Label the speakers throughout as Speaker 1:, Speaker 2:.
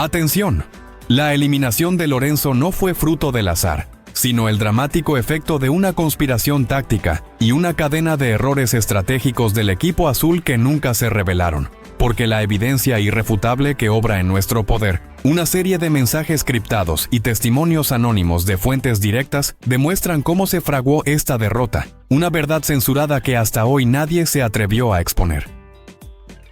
Speaker 1: ¡Atención! La eliminación de Lorenzo no fue fruto del azar, sino el dramático efecto de una conspiración táctica y una cadena de errores estratégicos del equipo azul que nunca se revelaron. Porque la evidencia irrefutable que obra en nuestro poder, una serie de mensajes criptados y testimonios anónimos de fuentes directas demuestran cómo se fraguó esta derrota, una verdad censurada que hasta hoy nadie se atrevió a exponer.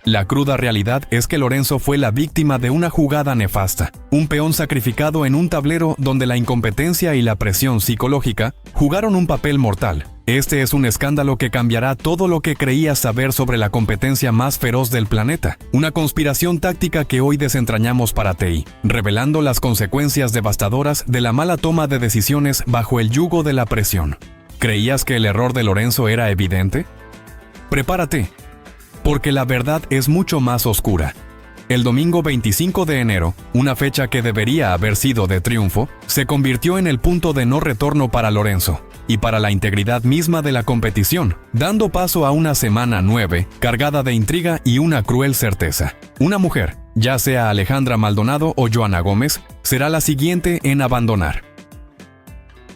Speaker 1: La cruda realidad es que Lorenzo fue la víctima de una jugada nefasta, un peón sacrificado en un tablero donde la incompetencia y la presión psicológica jugaron un papel mortal. Este es un escándalo que cambiará todo lo que creías saber sobre la competencia más feroz del planeta, una conspiración táctica que hoy desentrañamos para ti, revelando las consecuencias devastadoras de la mala toma de decisiones bajo el yugo de la presión. ¿Creías que el error de Lorenzo era evidente? Prepárate, porque la verdad es mucho más oscura. El domingo 25 de enero, una fecha que debería haber sido de triunfo, se convirtió en el punto de no retorno para Lorenzo y para la integridad misma de la competición, dando paso a una semana 9 cargada de intriga y una cruel certeza. Una mujer, ya sea Alejandra Maldonado o Joana Gómez, será la siguiente en abandonar.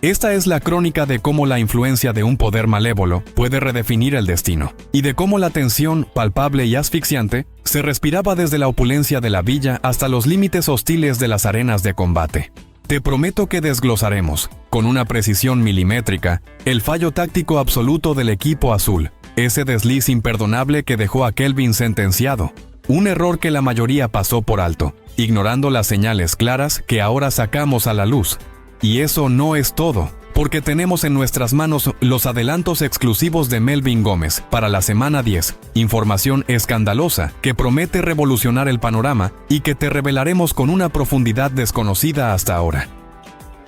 Speaker 1: Esta es la crónica de cómo la influencia de un poder malévolo puede redefinir el destino, y de cómo la tensión, palpable y asfixiante, se respiraba desde la opulencia de la villa hasta los límites hostiles de las arenas de combate. Te prometo que desglosaremos, con una precisión milimétrica, el fallo táctico absoluto del equipo azul, ese desliz imperdonable que dejó a Kelvin sentenciado, un error que la mayoría pasó por alto, ignorando las señales claras que ahora sacamos a la luz. Y eso no es todo, porque tenemos en nuestras manos los adelantos exclusivos de Melvin Gómez para la semana 10, información escandalosa que promete revolucionar el panorama y que te revelaremos con una profundidad desconocida hasta ahora.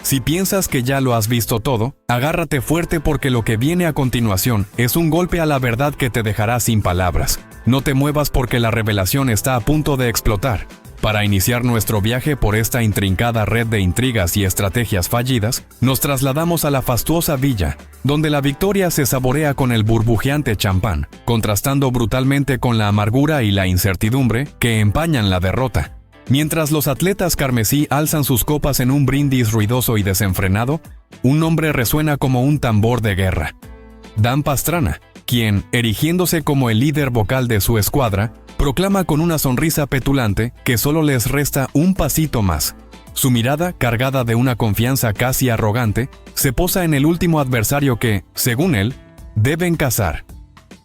Speaker 1: Si piensas que ya lo has visto todo, agárrate fuerte porque lo que viene a continuación es un golpe a la verdad que te dejará sin palabras. No te muevas porque la revelación está a punto de explotar. Para iniciar nuestro viaje por esta intrincada red de intrigas y estrategias fallidas, nos trasladamos a la fastuosa villa, donde la victoria se saborea con el burbujeante champán, contrastando brutalmente con la amargura y la incertidumbre que empañan la derrota. Mientras los atletas carmesí alzan sus copas en un brindis ruidoso y desenfrenado, un nombre resuena como un tambor de guerra. Dan Pastrana, quien, erigiéndose como el líder vocal de su escuadra, proclama con una sonrisa petulante que solo les resta un pasito más. Su mirada, cargada de una confianza casi arrogante, se posa en el último adversario que, según él, deben cazar.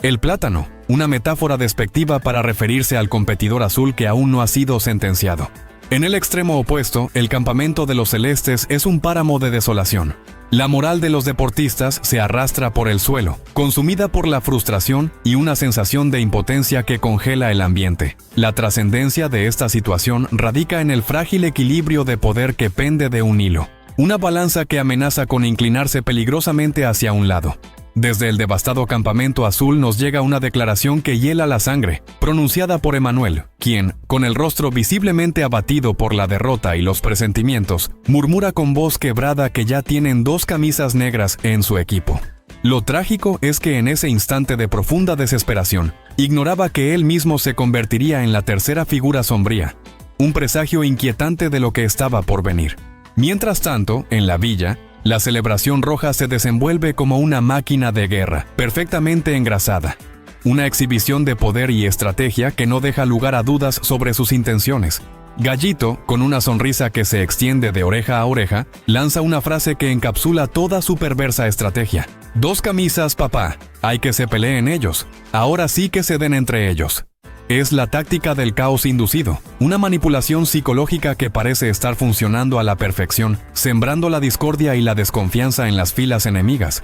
Speaker 1: El plátano, una metáfora despectiva para referirse al competidor azul que aún no ha sido sentenciado. En el extremo opuesto, el campamento de los celestes es un páramo de desolación. La moral de los deportistas se arrastra por el suelo, consumida por la frustración y una sensación de impotencia que congela el ambiente. La trascendencia de esta situación radica en el frágil equilibrio de poder que pende de un hilo, una balanza que amenaza con inclinarse peligrosamente hacia un lado. Desde el devastado campamento azul nos llega una declaración que hiela la sangre, pronunciada por Emanuel, quien, con el rostro visiblemente abatido por la derrota y los presentimientos, murmura con voz quebrada que ya tienen 2 camisas negras en su equipo. Lo trágico es que en ese instante de profunda desesperación, ignoraba que él mismo se convertiría en la tercera figura sombría, un presagio inquietante de lo que estaba por venir. Mientras tanto, en la villa, la celebración roja se desenvuelve como una máquina de guerra, perfectamente engrasada. Una exhibición de poder y estrategia que no deja lugar a dudas sobre sus intenciones. Gallito, con una sonrisa que se extiende de oreja a oreja, lanza una frase que encapsula toda su perversa estrategia. 2 camisas, papá. Hay que se peleen ellos. Ahora sí que se den entre ellos. Es la táctica del caos inducido, una manipulación psicológica que parece estar funcionando a la perfección, sembrando la discordia y la desconfianza en las filas enemigas.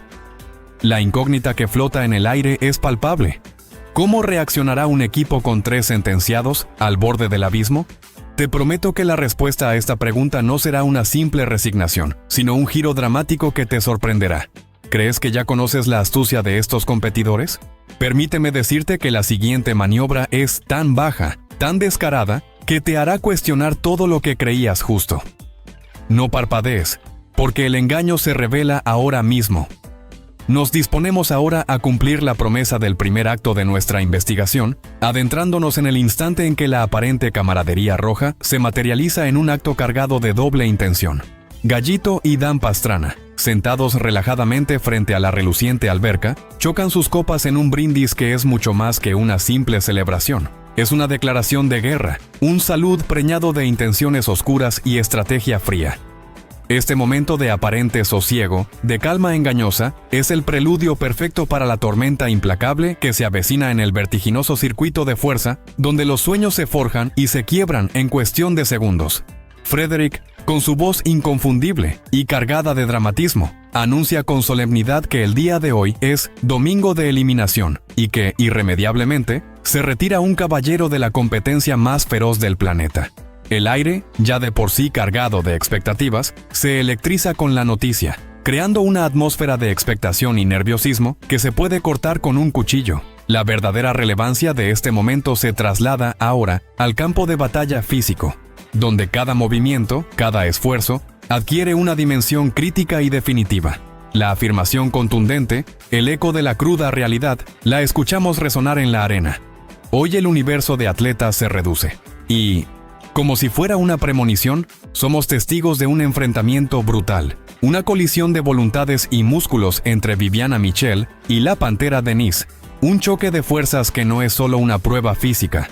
Speaker 1: La incógnita que flota en el aire es palpable. ¿Cómo reaccionará un equipo con 3 sentenciados al borde del abismo? Te prometo que la respuesta a esta pregunta no será una simple resignación, sino un giro dramático que te sorprenderá. ¿Crees que ya conoces la astucia de estos competidores? Permíteme decirte que la siguiente maniobra es tan baja, tan descarada, que te hará cuestionar todo lo que creías justo. No parpadees, porque el engaño se revela ahora mismo. Nos disponemos ahora a cumplir la promesa del primer acto de nuestra investigación, adentrándonos en el instante en que la aparente camaradería roja se materializa en un acto cargado de doble intención. Gallito y Dan Pastrana, sentados relajadamente frente a la reluciente alberca, chocan sus copas en un brindis que es mucho más que una simple celebración. Es una declaración de guerra, un salud preñado de intenciones oscuras y estrategia fría. Este momento de aparente sosiego, de calma engañosa, es el preludio perfecto para la tormenta implacable que se avecina en el vertiginoso circuito de fuerza, donde los sueños se forjan y se quiebran en cuestión de segundos. Frederick, con su voz inconfundible y cargada de dramatismo, anuncia con solemnidad que el día de hoy es domingo de eliminación y que, irremediablemente, se retira un caballero de la competencia más feroz del planeta. El aire, ya de por sí cargado de expectativas, se electriza con la noticia, creando una atmósfera de expectación y nerviosismo que se puede cortar con un cuchillo. La verdadera relevancia de este momento se traslada ahora al campo de batalla físico, donde cada movimiento, cada esfuerzo, adquiere una dimensión crítica y definitiva. La afirmación contundente, el eco de la cruda realidad, la escuchamos resonar en la arena. Hoy el universo de atletas se reduce. Y, como si fuera una premonición, somos testigos de un enfrentamiento brutal. Una colisión de voluntades y músculos entre Viviana Michel y la Pantera Denise. Un choque de fuerzas que no es solo una prueba física,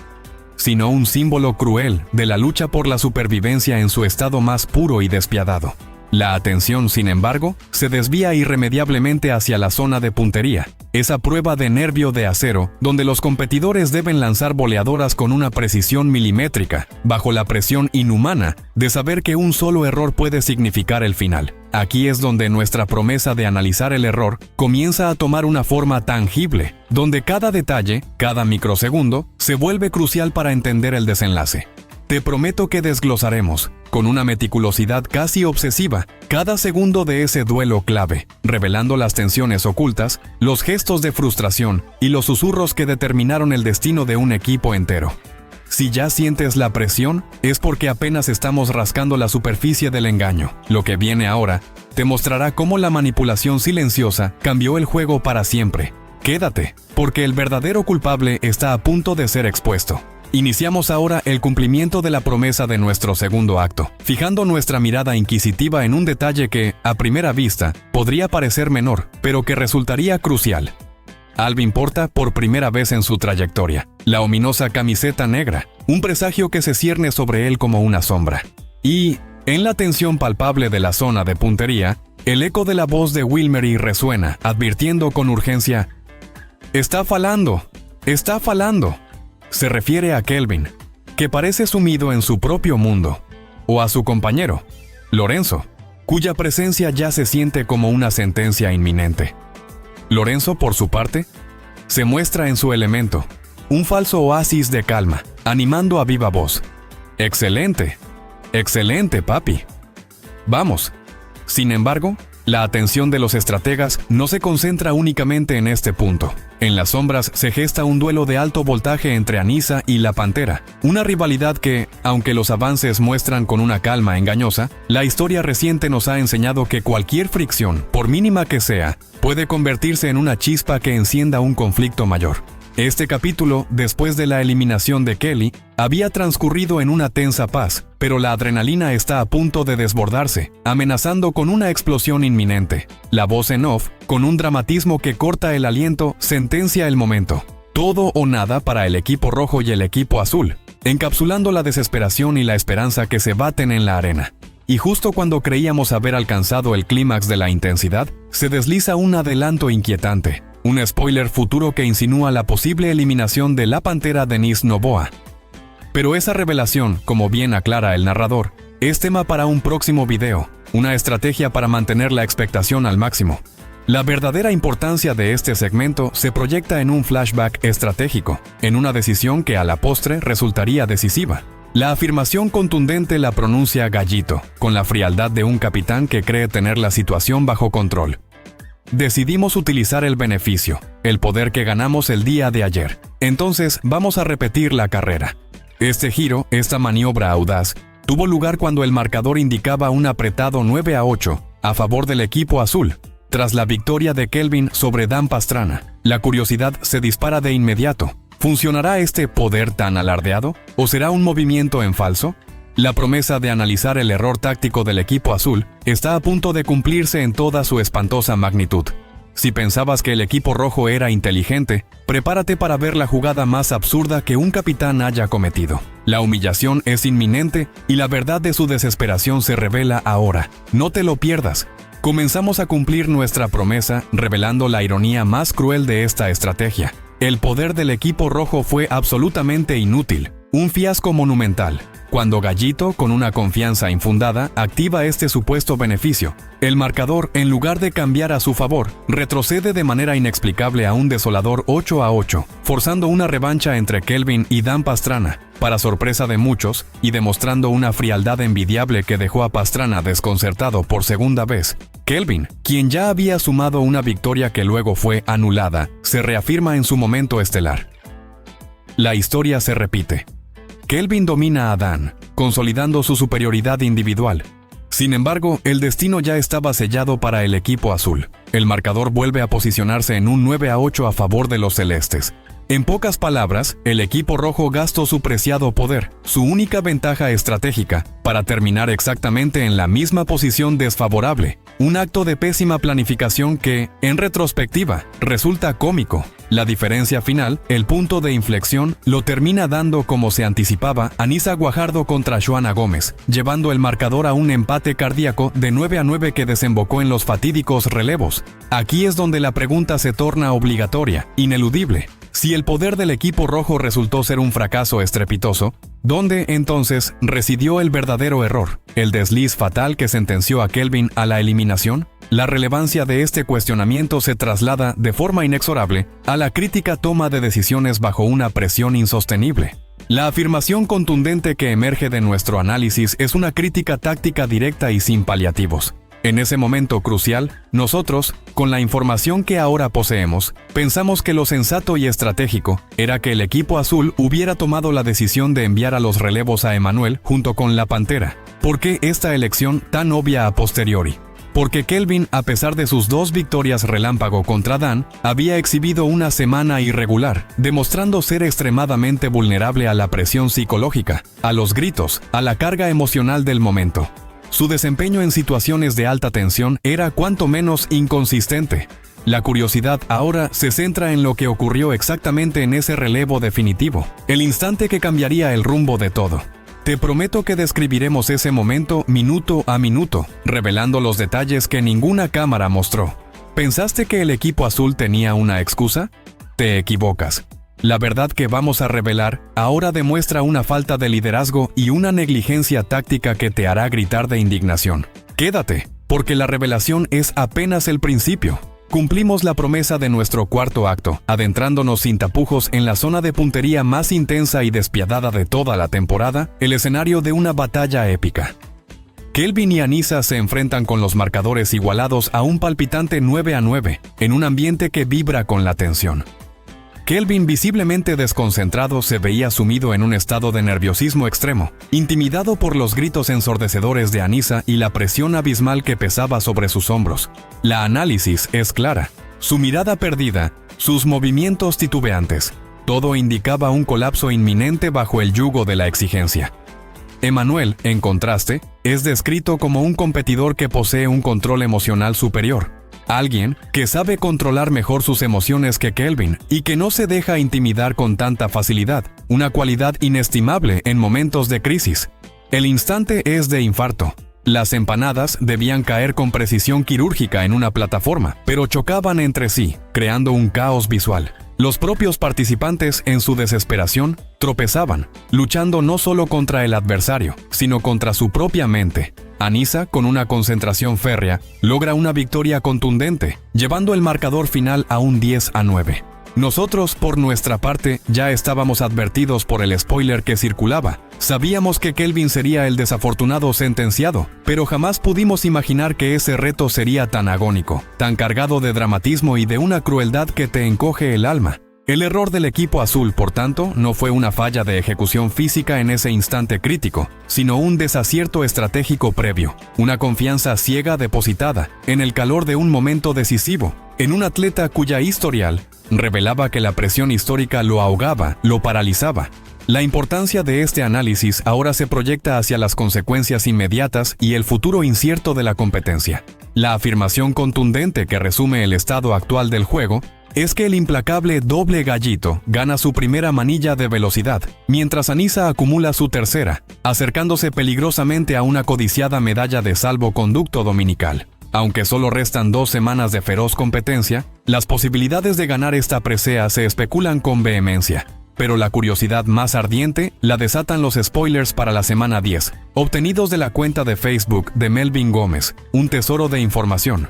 Speaker 1: sino un símbolo cruel de la lucha por la supervivencia en su estado más puro y despiadado. La atención, sin embargo, se desvía irremediablemente hacia la zona de puntería, esa prueba de nervio de acero donde los competidores deben lanzar boleadoras con una precisión milimétrica, bajo la presión inhumana de saber que un solo error puede significar el final. Aquí es donde nuestra promesa de analizar el error comienza a tomar una forma tangible, donde cada detalle, cada microsegundo, se vuelve crucial para entender el desenlace. Te prometo que desglosaremos, con una meticulosidad casi obsesiva, cada segundo de ese duelo clave, revelando las tensiones ocultas, los gestos de frustración y los susurros que determinaron el destino de un equipo entero. Si ya sientes la presión, es porque apenas estamos rascando la superficie del engaño. Lo que viene ahora te mostrará cómo la manipulación silenciosa cambió el juego para siempre. Quédate, porque el verdadero culpable está a punto de ser expuesto. Iniciamos ahora el cumplimiento de la promesa de nuestro segundo acto, fijando nuestra mirada inquisitiva en un detalle que, a primera vista, podría parecer menor, pero que resultaría crucial. Alvin porta por primera vez en su trayectoria la ominosa camiseta negra, un presagio que se cierne sobre él como una sombra. Y, en la tensión palpable de la zona de puntería, el eco de la voz de Wilmery resuena, advirtiendo con urgencia: «¡Está falando! ¡Está falando!». Se refiere a Kelvin, que parece sumido en su propio mundo, o a su compañero, Lorenzo, cuya presencia ya se siente como una sentencia inminente. Lorenzo, por su parte, se muestra en su elemento, un falso oasis de calma, animando a viva voz. «¡Excelente! ¡Excelente, papi! Vamos». Sin embargo, la atención de los estrategas no se concentra únicamente en este punto. En las sombras se gesta un duelo de alto voltaje entre Anissa y la Pantera, una rivalidad que, aunque los avances muestran con una calma engañosa, la historia reciente nos ha enseñado que cualquier fricción, por mínima que sea, puede convertirse en una chispa que encienda un conflicto mayor. Este capítulo, después de la eliminación de Kelly, había transcurrido en una tensa paz, pero la adrenalina está a punto de desbordarse, amenazando con una explosión inminente. La voz en off, con un dramatismo que corta el aliento, sentencia el momento. Todo o nada para el equipo rojo y el equipo azul, encapsulando la desesperación y la esperanza que se baten en la arena. Y justo cuando creíamos haber alcanzado el clímax de la intensidad, se desliza un adelanto inquietante. Un spoiler futuro que insinúa la posible eliminación de la Pantera Denise Noboa. Pero esa revelación, como bien aclara el narrador, es tema para un próximo video, una estrategia para mantener la expectación al máximo. La verdadera importancia de este segmento se proyecta en un flashback estratégico, en una decisión que a la postre resultaría decisiva. La afirmación contundente la pronuncia Gallito, con la frialdad de un capitán que cree tener la situación bajo control. Decidimos utilizar el beneficio, el poder que ganamos el día de ayer. Entonces vamos a repetir la carrera. Este giro, esta maniobra audaz, tuvo lugar cuando el marcador indicaba un apretado 9-8 a favor del equipo azul. Tras la victoria de Kelvin sobre Dan Pastrana, la curiosidad se dispara de inmediato. ¿Funcionará este poder tan alardeado? ¿O será un movimiento en falso? La promesa de analizar el error táctico del equipo azul está a punto de cumplirse en toda su espantosa magnitud. Si pensabas que el equipo rojo era inteligente, prepárate para ver la jugada más absurda que un capitán haya cometido. La humillación es inminente y la verdad de su desesperación se revela ahora. No te lo pierdas. Comenzamos a cumplir nuestra promesa revelando la ironía más cruel de esta estrategia. El poder del equipo rojo fue absolutamente inútil, un fiasco monumental. Cuando Gallito, con una confianza infundada, activa este supuesto beneficio, el marcador, en lugar de cambiar a su favor, retrocede de manera inexplicable a un desolador 8-8, forzando una revancha entre Kelvin y Dan Pastrana, para sorpresa de muchos, y demostrando una frialdad envidiable que dejó a Pastrana desconcertado por segunda vez. Kelvin, quien ya había sumado una victoria que luego fue anulada, se reafirma en su momento estelar. La historia se repite. Kelvin domina a Dan, consolidando su superioridad individual. Sin embargo, el destino ya estaba sellado para el equipo azul. El marcador vuelve a posicionarse en un 9-8 a favor de los celestes. En pocas palabras, el equipo rojo gastó su preciado poder, su única ventaja estratégica, para terminar exactamente en la misma posición desfavorable. Un acto de pésima planificación que, en retrospectiva, resulta cómico. La diferencia final, el punto de inflexión, lo termina dando, como se anticipaba, Anisa Guajardo contra Joana Gómez, llevando el marcador a un empate cardíaco de 9-9 que desembocó en los fatídicos relevos. Aquí es donde la pregunta se torna obligatoria, ineludible. Si el poder del equipo rojo resultó ser un fracaso estrepitoso, ¿dónde entonces residió el verdadero error? ¿El desliz fatal que sentenció a Kelvin a la eliminación? La relevancia de este cuestionamiento se traslada de forma inexorable a la crítica toma de decisiones bajo una presión insostenible. La afirmación contundente que emerge de nuestro análisis es una crítica táctica directa y sin paliativos. En ese momento crucial, nosotros, con la información que ahora poseemos, pensamos que lo sensato y estratégico era que el equipo azul hubiera tomado la decisión de enviar a los relevos a Emmanuel junto con la Pantera. ¿Por qué esta elección tan obvia a posteriori? Porque Kelvin, a pesar de sus 2 victorias relámpago contra Dan, había exhibido una semana irregular, demostrando ser extremadamente vulnerable a la presión psicológica, a los gritos, a la carga emocional del momento. Su desempeño en situaciones de alta tensión era cuanto menos inconsistente. La curiosidad ahora se centra en lo que ocurrió exactamente en ese relevo definitivo, el instante que cambiaría el rumbo de todo. Te prometo que describiremos ese momento minuto a minuto, revelando los detalles que ninguna cámara mostró. ¿Pensaste que el equipo azul tenía una excusa? Te equivocas. La verdad que vamos a revelar ahora demuestra una falta de liderazgo y una negligencia táctica que te hará gritar de indignación. Quédate, porque la revelación es apenas el principio. Cumplimos la promesa de nuestro cuarto acto, adentrándonos sin tapujos en la zona de puntería más intensa y despiadada de toda la temporada, el escenario de una batalla épica. Kelvin y Anisa se enfrentan con los marcadores igualados a un palpitante 9-9, en un ambiente que vibra con la tensión. Kelvin, visiblemente desconcentrado, se veía sumido en un estado de nerviosismo extremo, intimidado por los gritos ensordecedores de Anisa y la presión abismal que pesaba sobre sus hombros. La análisis es clara. Su mirada perdida, sus movimientos titubeantes, todo indicaba un colapso inminente bajo el yugo de la exigencia. Emmanuel, en contraste, es descrito como un competidor que posee un control emocional superior. Alguien que sabe controlar mejor sus emociones que Kelvin y que no se deja intimidar con tanta facilidad, una cualidad inestimable en momentos de crisis. El instante es de infarto. Las empanadas debían caer con precisión quirúrgica en una plataforma, pero chocaban entre sí, creando un caos visual. Los propios participantes, en su desesperación, tropezaban, luchando no solo contra el adversario, sino contra su propia mente. Anisa, con una concentración férrea, logra una victoria contundente, llevando el marcador final a un 10-9. Nosotros, por nuestra parte, ya estábamos advertidos por el spoiler que circulaba. Sabíamos que Kelvin sería el desafortunado sentenciado, pero jamás pudimos imaginar que ese reto sería tan agónico, tan cargado de dramatismo y de una crueldad que te encoge el alma. El error del equipo azul, por tanto, no fue una falla de ejecución física en ese instante crítico, sino un desacierto estratégico previo, una confianza ciega depositada en el calor de un momento decisivo, en un atleta cuya historial revelaba que la presión histórica lo ahogaba, lo paralizaba. La importancia de este análisis ahora se proyecta hacia las consecuencias inmediatas y el futuro incierto de la competencia. La afirmación contundente que resume el estado actual del juego es que el implacable doble gallito gana su primera manilla de velocidad, mientras Anisa acumula su tercera, acercándose peligrosamente a una codiciada medalla de salvoconducto dominical. Aunque solo restan 2 semanas de feroz competencia, las posibilidades de ganar esta presea se especulan con vehemencia. Pero la curiosidad más ardiente la desatan los spoilers para la semana 10, obtenidos de la cuenta de Facebook de Melvin Gómez, un tesoro de información.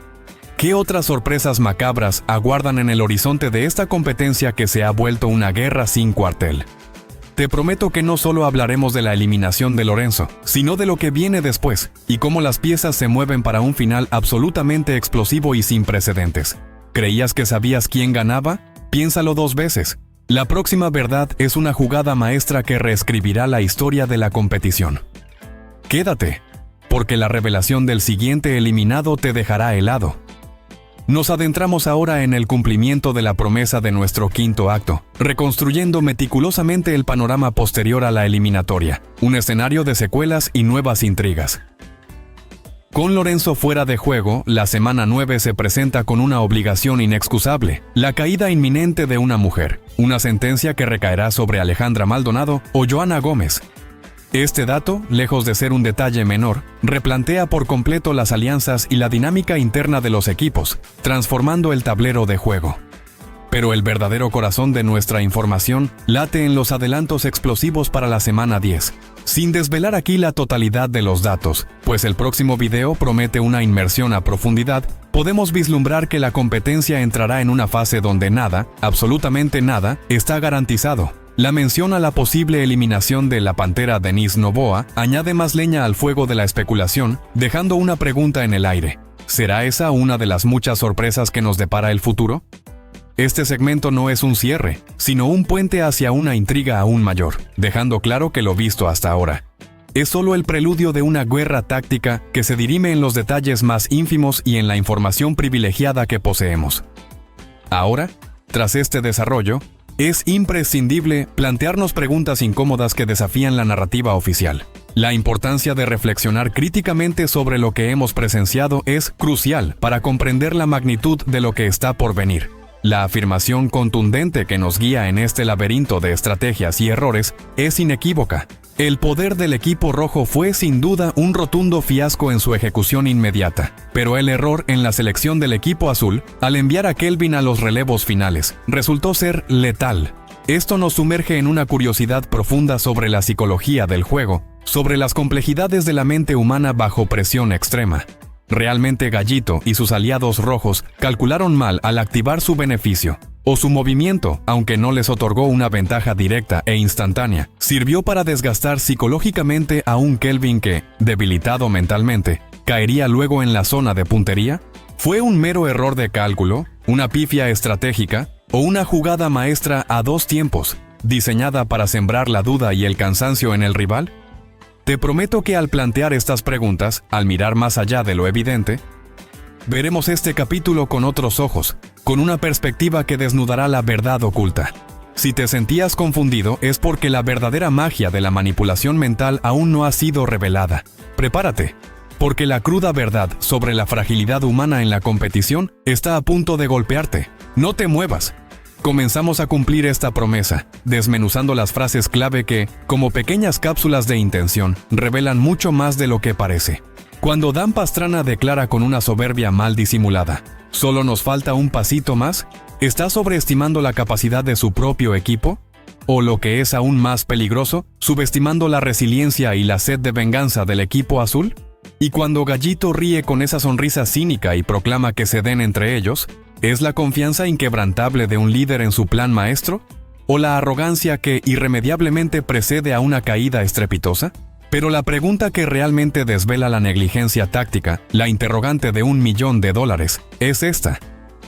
Speaker 1: ¿Qué otras sorpresas macabras aguardan en el horizonte de esta competencia que se ha vuelto una guerra sin cuartel? Te prometo que no solo hablaremos de la eliminación de Lorenzo, sino de lo que viene después, y cómo las piezas se mueven para un final absolutamente explosivo y sin precedentes. ¿Creías que sabías quién ganaba? Piénsalo 2 veces. La próxima verdad es una jugada maestra que reescribirá la historia de la competición. Quédate, porque la revelación del siguiente eliminado te dejará helado. Nos adentramos ahora en el cumplimiento de la promesa de nuestro quinto acto, reconstruyendo meticulosamente el panorama posterior a la eliminatoria, un escenario de secuelas y nuevas intrigas. Con Lorenzo fuera de juego, la semana 9 se presenta con una obligación inexcusable, la caída inminente de una mujer, una sentencia que recaerá sobre Alejandra Maldonado o Joana Gómez. Este dato, lejos de ser un detalle menor, replantea por completo las alianzas y la dinámica interna de los equipos, transformando el tablero de juego. Pero el verdadero corazón de nuestra información late en los adelantos explosivos para la semana 10, sin desvelar aquí la totalidad de los datos, pues el próximo video promete una inmersión a profundidad. Podemos vislumbrar que la competencia entrará en una fase donde nada, absolutamente nada, está garantizado. La mención a la posible eliminación de la pantera Denise Noboa añade más leña al fuego de la especulación, dejando una pregunta en el aire. ¿Será esa una de las muchas sorpresas que nos depara el futuro? Este segmento no es un cierre, sino un puente hacia una intriga aún mayor, dejando claro que lo visto hasta ahora es solo el preludio de una guerra táctica que se dirime en los detalles más ínfimos y en la información privilegiada que poseemos. Ahora, tras este desarrollo, es imprescindible plantearnos preguntas incómodas que desafían la narrativa oficial. La importancia de reflexionar críticamente sobre lo que hemos presenciado es crucial para comprender la magnitud de lo que está por venir. La afirmación contundente que nos guía en este laberinto de estrategias y errores es inequívoca. El poder del equipo rojo fue sin duda un rotundo fiasco en su ejecución inmediata, pero el error en la selección del equipo azul, al enviar a Kelvin a los relevos finales, resultó ser letal. Esto nos sumerge en una curiosidad profunda sobre la psicología del juego, sobre las complejidades de la mente humana bajo presión extrema. Realmente Gallito y sus aliados rojos calcularon mal al activar su beneficio, o su movimiento, aunque no les otorgó una ventaja directa e instantánea, sirvió para desgastar psicológicamente a un Kelvin que, debilitado mentalmente, caería luego en la zona de puntería. ¿Fue un mero error de cálculo, una pifia estratégica o una jugada maestra a 2 tiempos, diseñada para sembrar la duda y el cansancio en el rival? Te prometo que al plantear estas preguntas, al mirar más allá de lo evidente, veremos este capítulo con otros ojos, con una perspectiva que desnudará la verdad oculta. Si te sentías confundido es porque la verdadera magia de la manipulación mental aún no ha sido revelada. Prepárate, porque la cruda verdad sobre la fragilidad humana en la competición está a punto de golpearte. No te muevas. Comenzamos a cumplir esta promesa, desmenuzando las frases clave que, como pequeñas cápsulas de intención, revelan mucho más de lo que parece. Cuando Dan Pastrana declara con una soberbia mal disimulada, ¿solo nos falta un pasito más? ¿Está sobreestimando la capacidad de su propio equipo? ¿O lo que es aún más peligroso, subestimando la resiliencia y la sed de venganza del equipo azul? Y cuando Gallito ríe con esa sonrisa cínica y proclama que se den entre ellos, ¿es la confianza inquebrantable de un líder en su plan maestro? ¿O la arrogancia que irremediablemente precede a una caída estrepitosa? Pero la pregunta que realmente desvela la negligencia táctica, la interrogante de $1.000.000, es esta.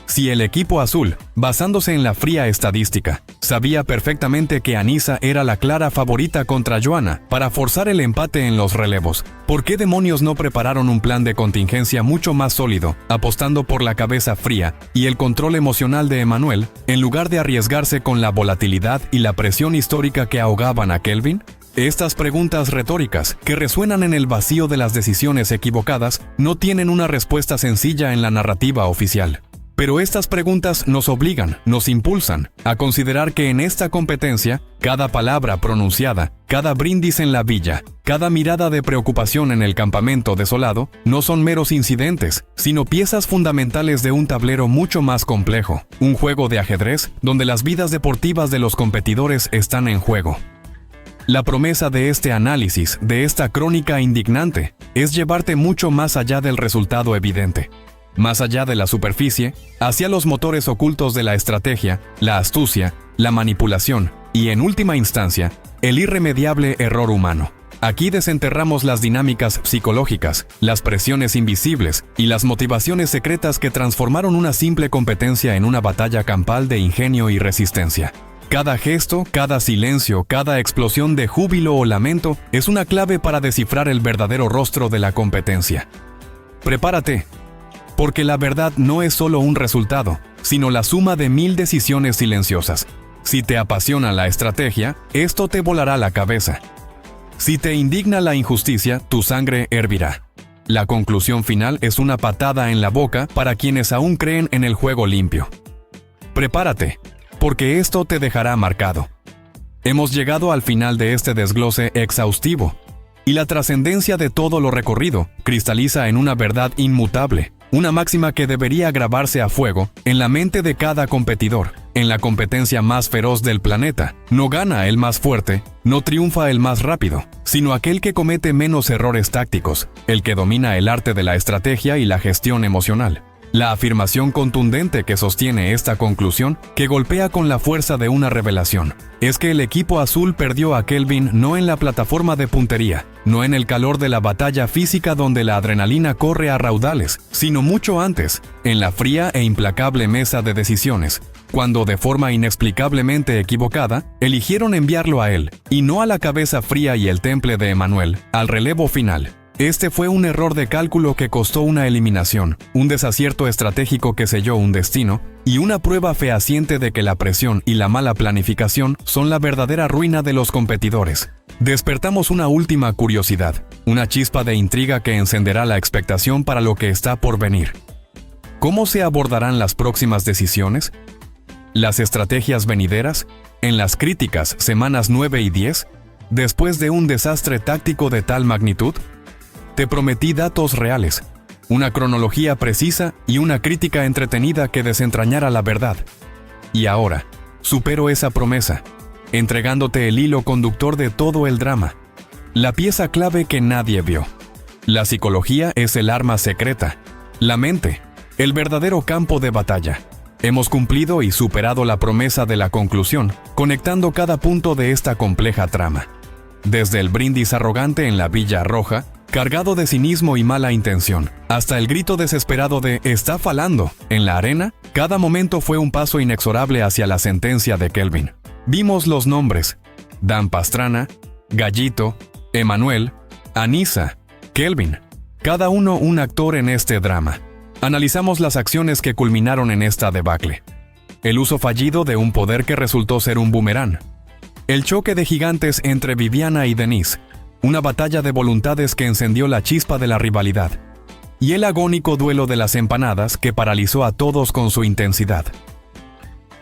Speaker 1: Si el equipo azul, basándose en la fría estadística, sabía perfectamente que Anísa era la clara favorita contra Johanna para forzar el empate en los relevos, ¿por qué demonios no prepararon un plan de contingencia mucho más sólido, apostando por la cabeza fría y el control emocional de Emmanuel, en lugar de arriesgarse con la volatilidad y la presión histórica que ahogaban a Kelvin? Estas preguntas retóricas, que resuenan en el vacío de las decisiones equivocadas, no tienen una respuesta sencilla en la narrativa oficial. Pero estas preguntas nos obligan, nos impulsan, a considerar que en esta competencia, cada palabra pronunciada, cada brindis en la villa, cada mirada de preocupación en el campamento desolado, no son meros incidentes, sino piezas fundamentales de un tablero mucho más complejo, un juego de ajedrez donde las vidas deportivas de los competidores están en juego. La promesa de este análisis, de esta crónica indignante, es llevarte mucho más allá del resultado evidente. Más allá de la superficie, hacia los motores ocultos de la estrategia, la astucia, la manipulación y, en última instancia, el irremediable error humano. Aquí desenterramos las dinámicas psicológicas, las presiones invisibles y las motivaciones secretas que transformaron una simple competencia en una batalla campal de ingenio y resistencia. Cada gesto, cada silencio, cada explosión de júbilo o lamento es una clave para descifrar el verdadero rostro de la competencia. Prepárate. Porque la verdad no es solo un resultado, sino la suma de 1000 decisiones silenciosas. Si te apasiona la estrategia, esto te volará la cabeza. Si te indigna la injusticia, tu sangre hervirá. La conclusión final es una patada en la boca para quienes aún creen en el juego limpio. Prepárate, porque esto te dejará marcado. Hemos llegado al final de este desglose exhaustivo, y la trascendencia de todo lo recorrido cristaliza en una verdad inmutable. Una máxima que debería grabarse a fuego en la mente de cada competidor. En la competencia más feroz del planeta, no gana el más fuerte, no triunfa el más rápido, sino aquel que comete menos errores tácticos, el que domina el arte de la estrategia y la gestión emocional. La afirmación contundente que sostiene esta conclusión, que golpea con la fuerza de una revelación, es que el equipo azul perdió a Kelvin no en la plataforma de puntería, no en el calor de la batalla física donde la adrenalina corre a raudales, sino mucho antes, en la fría e implacable mesa de decisiones, cuando de forma inexplicablemente equivocada, eligieron enviarlo a él, y no a la cabeza fría y el temple de Emmanuel, al relevo final. Este fue un error de cálculo que costó una eliminación, un desacierto estratégico que selló un destino, y una prueba fehaciente de que la presión y la mala planificación son la verdadera ruina de los competidores. Despertamos una última curiosidad, una chispa de intriga que encenderá la expectación para lo que está por venir. ¿Cómo se abordarán las próximas decisiones? ¿Las estrategias venideras? ¿En las críticas semanas 9 y 10? ¿Después de un desastre táctico de tal magnitud? Te prometí datos reales, una cronología precisa y una crítica entretenida que desentrañara la verdad. Y ahora, supero esa promesa, entregándote el hilo conductor de todo el drama, la pieza clave que nadie vio. La psicología es el arma secreta, la mente, el verdadero campo de batalla. Hemos cumplido y superado la promesa de la conclusión, conectando cada punto de esta compleja trama. Desde el brindis arrogante en la Villa Roja, cargado de cinismo y mala intención, hasta el grito desesperado de «está falando» en la arena, cada momento fue un paso inexorable hacia la sentencia de Kelvin. Vimos los nombres: Dan Pastrana, Gallito, Emmanuel, Anísa, Kelvin, cada uno un actor en este drama. Analizamos las acciones que culminaron en esta debacle. El uso fallido de un poder que resultó ser un boomerang. El choque de gigantes entre Viviana y Denise. Una batalla de voluntades que encendió la chispa de la rivalidad. Y el agónico duelo de las empanadas que paralizó a todos con su intensidad.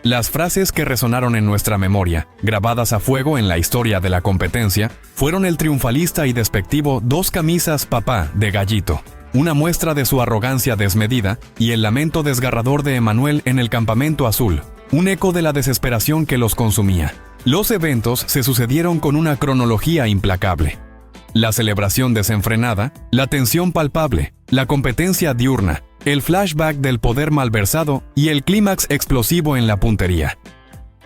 Speaker 1: Las frases que resonaron en nuestra memoria, grabadas a fuego en la historia de la competencia, fueron el triunfalista y despectivo «dos camisas papá» de Gallito, una muestra de su arrogancia desmedida, y el lamento desgarrador de Emmanuel en el campamento azul, un eco de la desesperación que los consumía. Los eventos se sucedieron con una cronología implacable. La celebración desenfrenada, la tensión palpable, la competencia diurna, el flashback del poder malversado y el clímax explosivo en la puntería.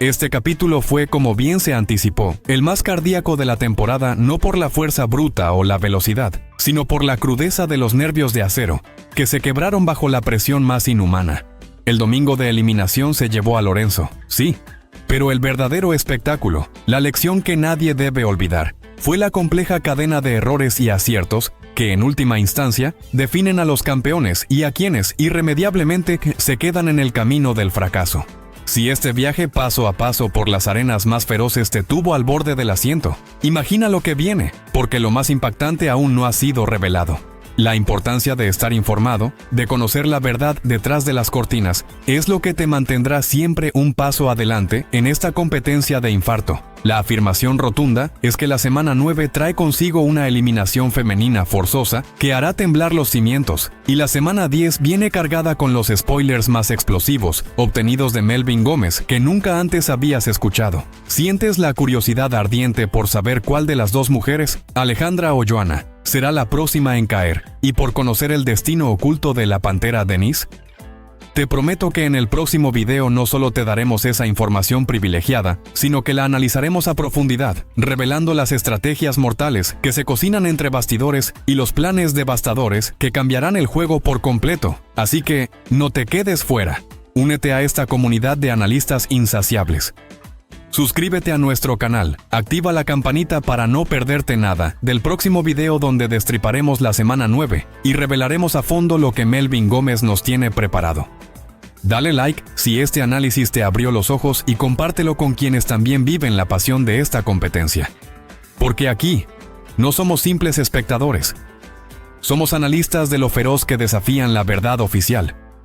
Speaker 1: Este capítulo fue, como bien se anticipó, el más cardíaco de la temporada, no por la fuerza bruta o la velocidad, sino por la crudeza de los nervios de acero, que se quebraron bajo la presión más inhumana. El domingo de eliminación se llevó a Lorenzo, sí. Pero el verdadero espectáculo, la lección que nadie debe olvidar, fue la compleja cadena de errores y aciertos que en última instancia definen a los campeones y a quienes irremediablemente se quedan en el camino del fracaso. Si este viaje paso a paso por las arenas más feroces te tuvo al borde del asiento, imagina lo que viene, porque lo más impactante aún no ha sido revelado. La importancia de estar informado, de conocer la verdad detrás de las cortinas, es lo que te mantendrá siempre un paso adelante en esta competencia de infarto. La afirmación rotunda es que la semana 9 trae consigo una eliminación femenina forzosa que hará temblar los cimientos, y la semana 10 viene cargada con los spoilers más explosivos, obtenidos de Melvin Gómez, que nunca antes habías escuchado. ¿Sientes la curiosidad ardiente por saber cuál de las dos mujeres, Alejandra o Joanna, será la próxima en caer, y por conocer el destino oculto de la pantera Denise? Te prometo que en el próximo video no solo te daremos esa información privilegiada, sino que la analizaremos a profundidad, revelando las estrategias mortales que se cocinan entre bastidores y los planes devastadores que cambiarán el juego por completo. Así que, no te quedes fuera. Únete a esta comunidad de analistas insaciables. Suscríbete a nuestro canal, activa la campanita para no perderte nada del próximo video donde destriparemos la semana 9 y revelaremos a fondo lo que Melvin Gómez nos tiene preparado. Dale like si este análisis te abrió los ojos y compártelo con quienes también viven la pasión de esta competencia. Porque aquí, no somos simples espectadores. Somos analistas de lo feroz que desafían la verdad oficial.